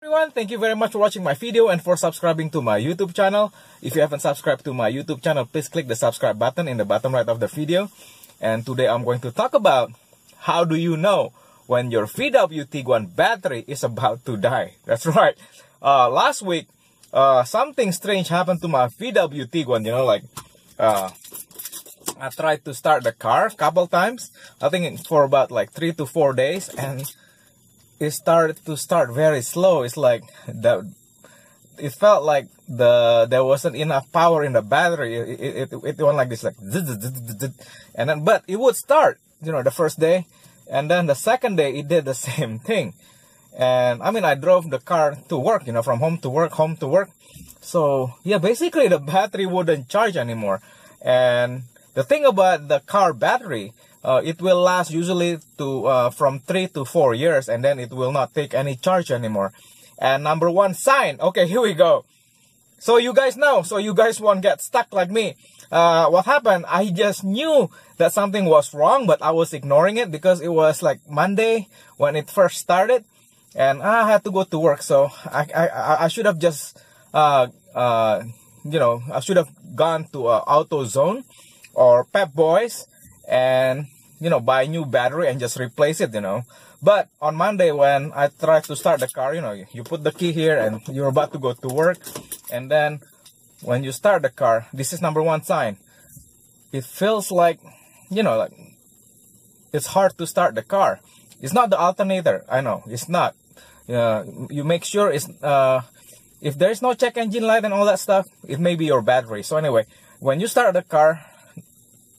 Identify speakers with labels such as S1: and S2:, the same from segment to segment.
S1: Everyone, thank you very much for watching my video and for subscribing to my YouTube channel. If you haven't subscribed to my YouTube channel, please click the subscribe button in the bottom right of the video. And today I'm going to talk about how do you know when your VW Tiguan battery is about to die. That's right. Last week, something strange happened to my VW Tiguan. I tried to start the car a couple times. I think for about like 3 to 4 days, and it started to start very slow. It's like it felt like there wasn't enough power in the battery. It went like this, like, and then but it would start, the first day, and then the second day it did the same thing. And I mean, I drove the car to work, from home to work. So yeah, basically the battery wouldn't charge anymore. And the thing about the car battery, it will last usually from 3 to 4 years, and then it will not take any charge anymore. And number one sign, okay, here we go. So you guys know, so you guys won't get stuck like me. What happened, I just knew that something was wrong, but I was ignoring it because it was like Monday when it first started, and I had to go to work. So I should have just, I should have gone to AutoZone or Pep Boys and buy a new battery and just replace it, But on Monday when I tried to start the car, you put the key here and you're about to go to work, and then when you start the car, this is number one sign. It feels like, like it's hard to start the car. It's not the alternator, I know, it's not. You make sure it's if there's no check engine light and all that stuff, it may be your battery. So anyway, when you start the car,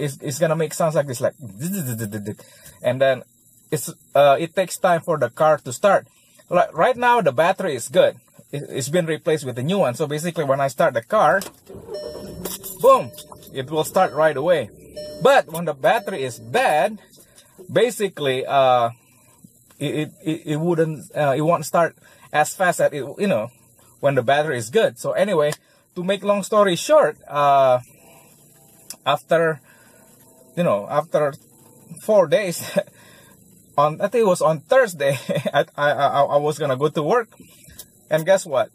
S1: it's gonna make sounds like this, like, and then it takes time for the car to start. Right now the battery is good. It's been replaced with a new one. So basically when I start the car, boom, it will start right away. But when the battery is bad, basically it won't start as fast as it, when the battery is good. So anyway, to make long story short, after 4 days, I think it was on Thursday, I was gonna go to work, and guess what?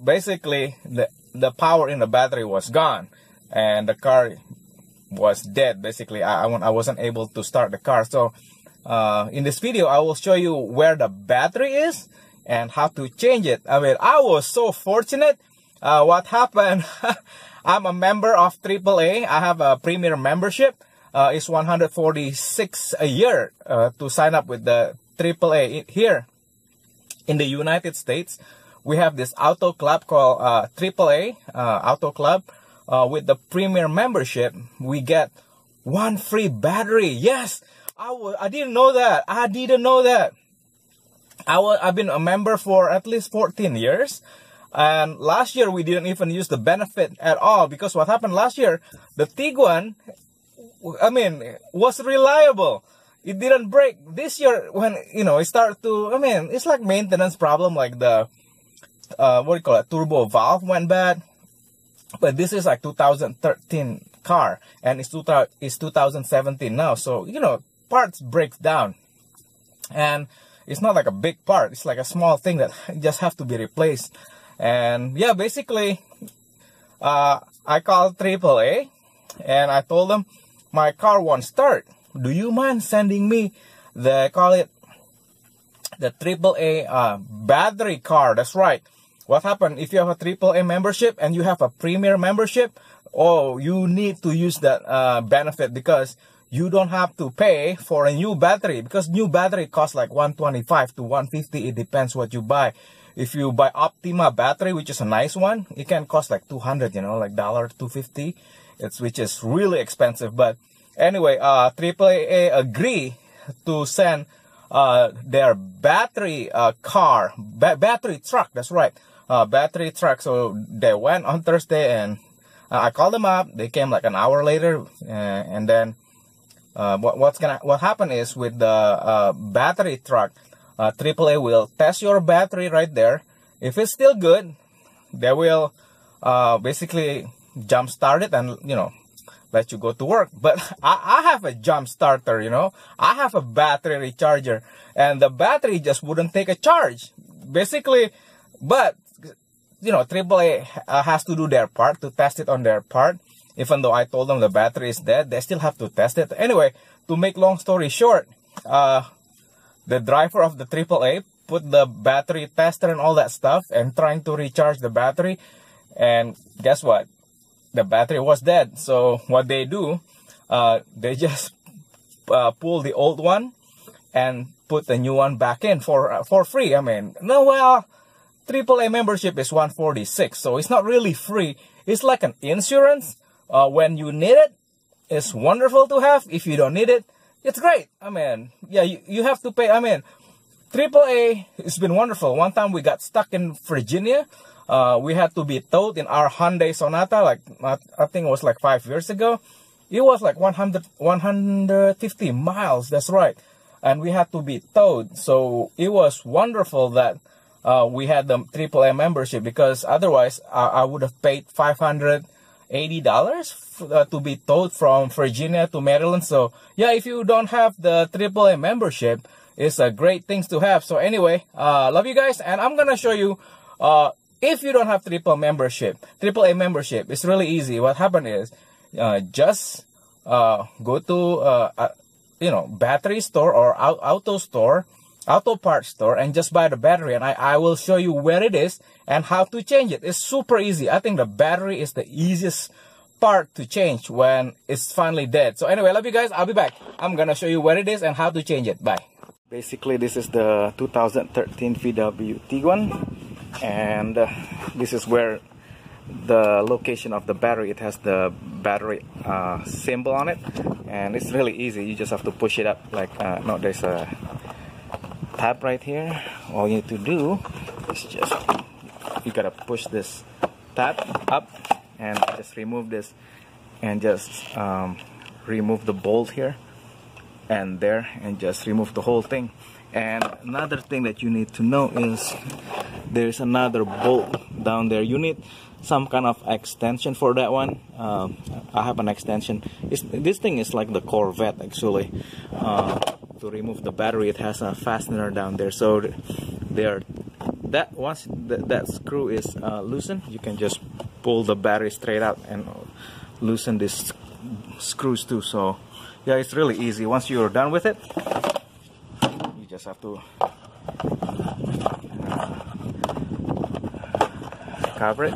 S1: Basically the power in the battery was gone, and the car was dead. Basically, I wasn't able to start the car. So in this video, I will show you where the battery is and how to change it. I mean, I was so fortunate. What happened? I'm a member of AAA. I have a premier membership. It's $146 a year to sign up with the AAA. Here in the United States, we have this auto club called AAA Auto Club. With the premier membership, we get one free battery. Yes, I didn't know that. I've been a member for at least 14 years. And last year, we didn't even use the benefit at all, because what happened last year, the Tiguan, was reliable. It didn't break. This year, when, it started to, it's like maintenance problem, like the, turbo valve went bad. But this is like 2013 car, and it's 2017 now. So, parts break down. And it's not like a big part. It's like a small thing that just have to be replaced. And yeah, basically, I called AAA and I told them my car won't start. Do you mind sending me the AAA battery car? That's right. What happened if you have a AAA membership and you have a premier membership? Oh, you need to use that benefit, because you don't have to pay for a new battery, because new battery costs like $125 to $150. It depends what you buy. If you buy Optima battery, which is a nice one, it can cost like $200, like $250, which is really expensive. But anyway, AAA agree to send their battery battery truck. That's right, battery truck. So they went on Thursday, and I called them up. They came like an hour later, and then what happened is, with the battery truck, AAA will test your battery right there. If it's still good, they will basically jump start it and let you go to work. But I have a jump starter, I have a battery recharger, and the battery just wouldn't take a charge. basically, but you know, AAA has to do their part to test it on their part. Even though I told them the battery is dead, they still have to test it. Anyway, to make long story short, the driver of the AAA put the battery tester and all that stuff and trying to recharge the battery, and guess what? The battery was dead. So what they do, they just pull the old one and put the new one back in for free. I mean, no, well, AAA membership is $146, so it's not really free. It's like an insurance. When you need it, it's wonderful to have. If you don't need it, it's great. I mean, yeah, you have to pay. I mean, AAA, it's been wonderful. One time we got stuck in Virginia. We had to be towed in our Hyundai Sonata, like, I think it was like 5 years ago. It was like 150 miles, that's right. And we had to be towed. So it was wonderful that we had the AAA membership, because otherwise I would have paid $580 to be towed from Virginia to Maryland. So yeah, if you don't have the AAA membership, it's a great thing to have. So anyway, love you guys, and I'm gonna show you if you don't have AAA membership, it's really easy. What happened is just go to you know, battery store or auto parts store, and just buy the battery, and I will show you where it is and how to change it. It's super easy. I think the battery is the easiest part to change when it's finally dead. So anyway, love you guys. I'll be back. I'm gonna show you where it is and how to change it. Bye. Basically, this is the 2013 VW Tiguan, and this is where the location of the battery. It has the battery symbol on it, and it's really easy. You just have to push it up like no, there's a tab right here. All you need to do is just, you gotta push this tab up and just remove this, and just remove the bolt here and there, and just remove the whole thing. And another thing that you need to know is there's another bolt down there. You need some kind of extension for that one. I have an extension. This thing is like the Corvette actually. To remove the battery, it has a fastener down there. So there, that once that screw is loosened, you can just pull the battery straight out and loosen these screws too. So yeah, it's really easy. Once you're done with it, you just have to cover it.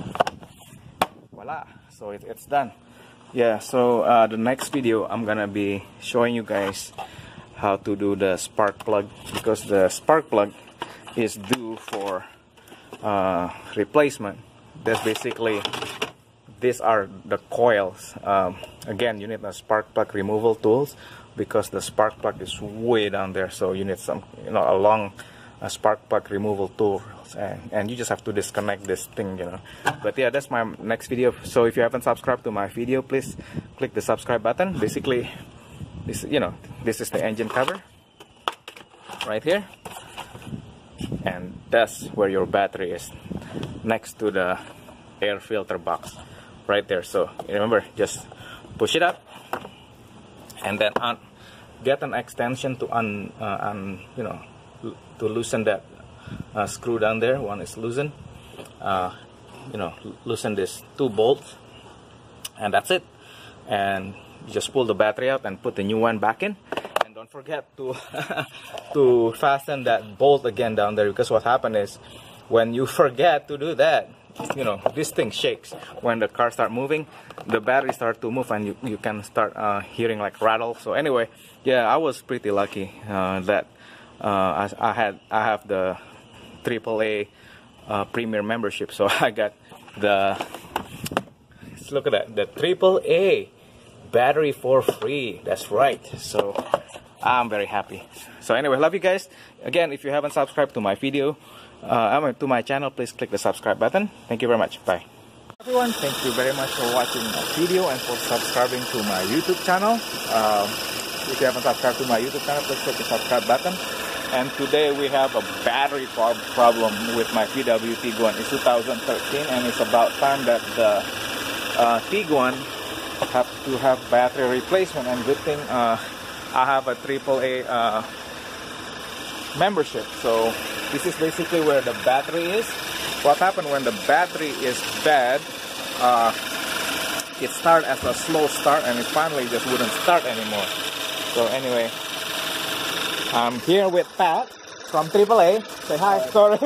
S1: Voila, so it's done. Yeah, so the next video I'm gonna be showing you guys how to do the spark plug, because the spark plug is due for replacement. That's basically, these are the coils. Again, you need a spark plug removal tools, because the spark plug is way down there. So you need some, you know, a long spark plug removal tool, and you just have to disconnect this thing, you know. But yeah, that's my next video. So if you haven't subscribed to my video, please click the subscribe button. Basically, this, you know, this is the engine cover right here, and that's where your battery is, next to the air filter box right there. So remember, just push it up, and then get an extension to you know, to loosen that screw down there. One is loosened. You know, loosen these two bolts, and that's it. And you just pull the battery out and put the new one back in. And don't forget to to fasten that bolt again down there, because what happened is, when you forget to do that, you know, this thing shakes. When the car start moving, the battery start to move, and you can start hearing like rattle. So anyway, yeah, I was pretty lucky that I have the AAA premier membership, so I got the, look at that, the AAA battery for free. That's right. So I'm very happy. So anyway, love you guys. Again, if you haven't subscribed to my video, to my channel, please click the subscribe button. Thank you very much. Bye. Everyone, thank you very much for watching my video and for subscribing to my YouTube channel. If you haven't subscribed to my YouTube channel, please click the subscribe button. And today we have a battery problem with my VW Tiguan. It's 2013, and it's about time that the Tiguan have to have battery replacement. And good thing I have a AAA membership, so This is basically where the battery is. What happened when the battery is bad, it started as a slow start and it finally just wouldn't start anymore. So anyway, I'm here with Pat from AAA. Say hi. Sorry.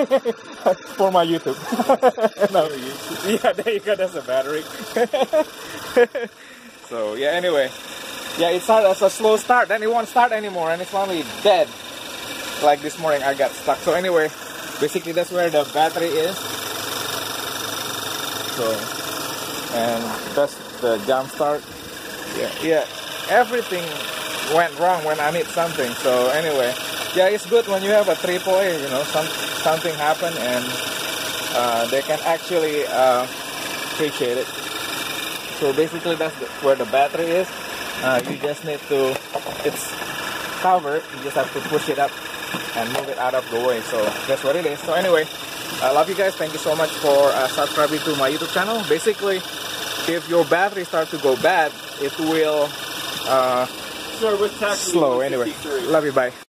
S1: For my YouTube. No. Yeah, there you go. That's the battery. So yeah, anyway. Yeah, it started as a slow start, then it won't start anymore, and it's finally dead. Like this morning, I got stuck. So anyway, basically that's where the battery is. So, and that's the jump start. Yeah, everything went wrong when I need something. So anyway, yeah, it's good when you have a AAA, you know, something happened and they can actually appreciate it. So basically that's where the battery is. You just need to, it's covered, you just have to push it up and move it out of the way. So that's what it is. So anyway, I love you guys. Thank you so much for subscribing to my YouTube channel. Basically, if your battery starts to go bad, it will
S2: Service
S1: slow. Anyway, love you, bye.